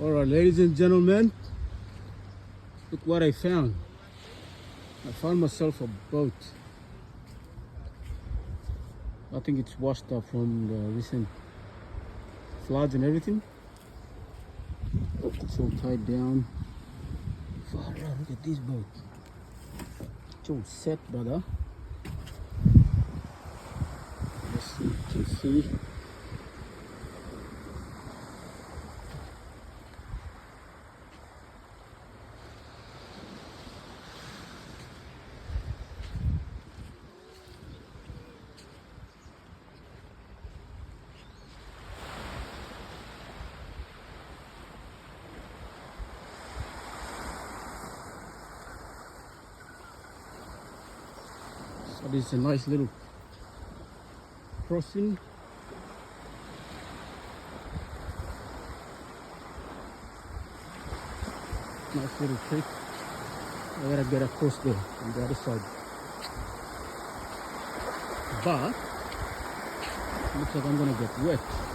Alright, ladies and gentlemen, look what I found. I found myself a boat. I think it's washed up from the recent floods and everything. It's all tied down. Far out, look at this boat. It's all set, brother. Let's see, you can see. So this is a nice little crossing. Nice little creek. I gotta get across there on the other side. But looks like I'm gonna get wet.